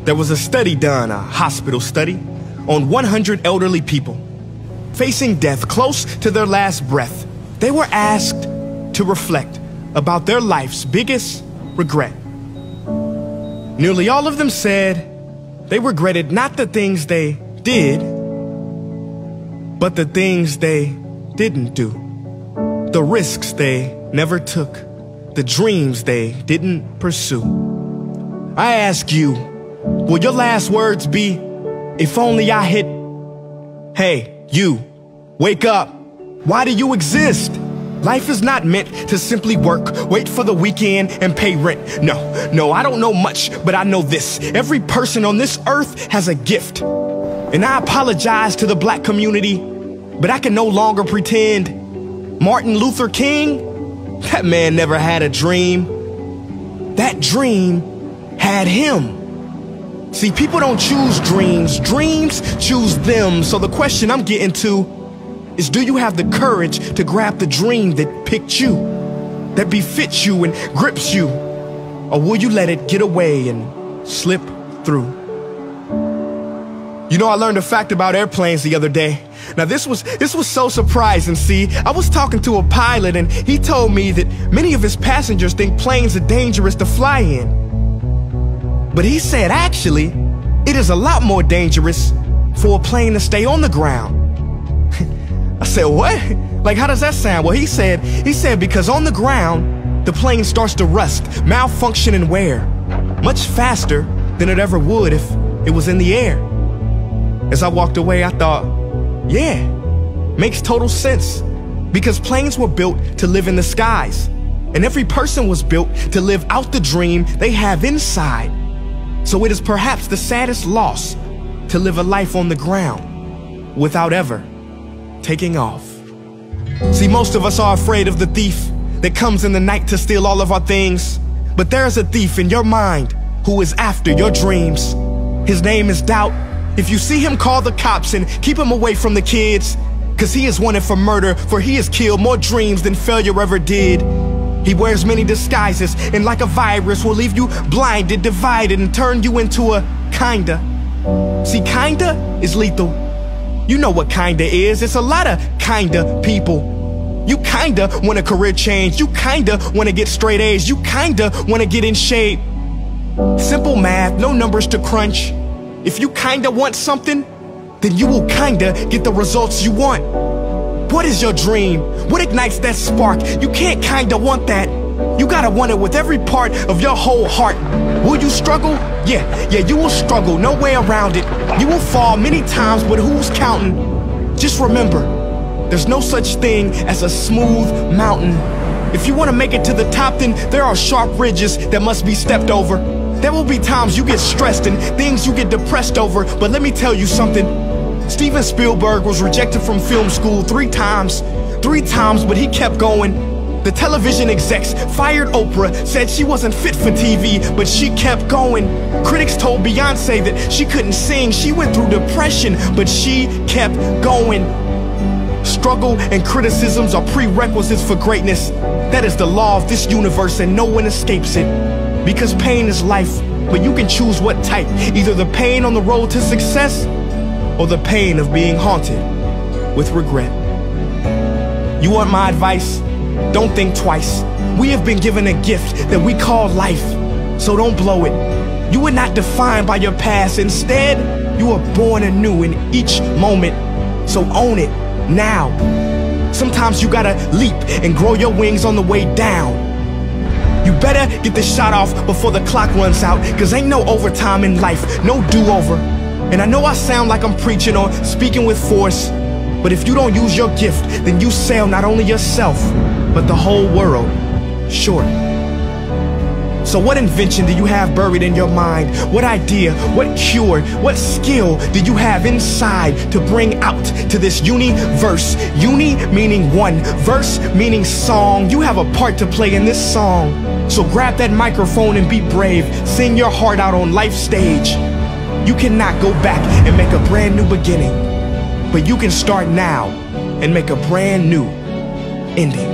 There was a study done, a hospital study, on 100 elderly people facing death close to their last breath. They were asked to reflect about their life's biggest regret. Nearly all of them said they regretted not the things they did, but the things they didn't do. The risks they never took, the dreams they didn't pursue. I ask you, will your last words be, if only I hit, hey, you, wake up. Why do you exist? Life is not meant to simply work, wait for the weekend and pay rent. No, I don't know much, but I know this. Every person on this earth has a gift. And I apologize to the black community, but I can no longer pretend Martin Luther King, that man never had a dream. That dream had him. See, people don't choose dreams, dreams choose them. So the question I'm getting to is, do you have the courage to grab the dream that picked you, that befits you and grips you? Or will you let it get away and slip through? You know, I learned a fact about airplanes the other day. Now this was so surprising. See, I was talking to a pilot and he told me that many of his passengers think planes are dangerous to fly in. But he said, actually, it is a lot more dangerous for a plane to stay on the ground. I said, what? Like, how does that sound? Well, he said because on the ground, the plane starts to rust, malfunction, and wear much faster than it ever would if it was in the air. As I walked away, I thought, yeah, makes total sense. Because planes were built to live in the skies, and every person was built to live out the dream they have inside. So it is perhaps the saddest loss to live a life on the ground without ever taking off. See, most of us are afraid of the thief that comes in the night to steal all of our things. But there is a thief in your mind who is after your dreams. His name is doubt. If you see him, call the cops and keep him away from the kids, 'cause he is wanted for murder, for he has killed more dreams than failure ever did. He wears many disguises, and like a virus will leave you blinded, divided, and turn you into a kinda. See, kinda is lethal. You know what kinda is. It's a lot of kinda people. You kinda want a career change. You kinda want to get straight A's. You kinda want to get in shape. Simple math, no numbers to crunch. If you kinda want something, then you will kinda get the results you want. What is your dream? What ignites that spark? You can't kinda want that. You gotta want it with every part of your whole heart. Will you struggle? Yeah, you will struggle, no way around it. You will fall many times, but who's counting? Just remember, there's no such thing as a smooth mountain. If you want to make it to the top, then there are sharp ridges that must be stepped over. There will be times you get stressed and things you get depressed over, but let me tell you something. Steven Spielberg was rejected from film school 3 times, but he kept going. The television execs fired Oprah, said she wasn't fit for TV, but she kept going. Critics told Beyonce that she couldn't sing, she went through depression, but she kept going. Struggle and criticisms are prerequisites for greatness. That is the law of this universe and no one escapes it. Because pain is life, but you can choose what type. Either the pain on the road to success, or the pain of being haunted with regret. You want my advice? Don't think twice. We have been given a gift that we call life, so don't blow it. You are not defined by your past. Instead, you are born anew in each moment, so own it now. Sometimes you gotta leap and grow your wings on the way down. You better get the shot off before the clock runs out, 'cause ain't no overtime in life, no do-over. And I know I sound like I'm preaching or speaking with force, but if you don't use your gift, then you sell not only yourself, but the whole world short. So what invention do you have buried in your mind? What idea, what cure, what skill do you have inside to bring out to this universe? Uni meaning one, verse meaning song. You have a part to play in this song. So grab that microphone and be brave. Sing your heart out on life's stage. You cannot go back and make a brand new beginning, but you can start now and make a brand new ending.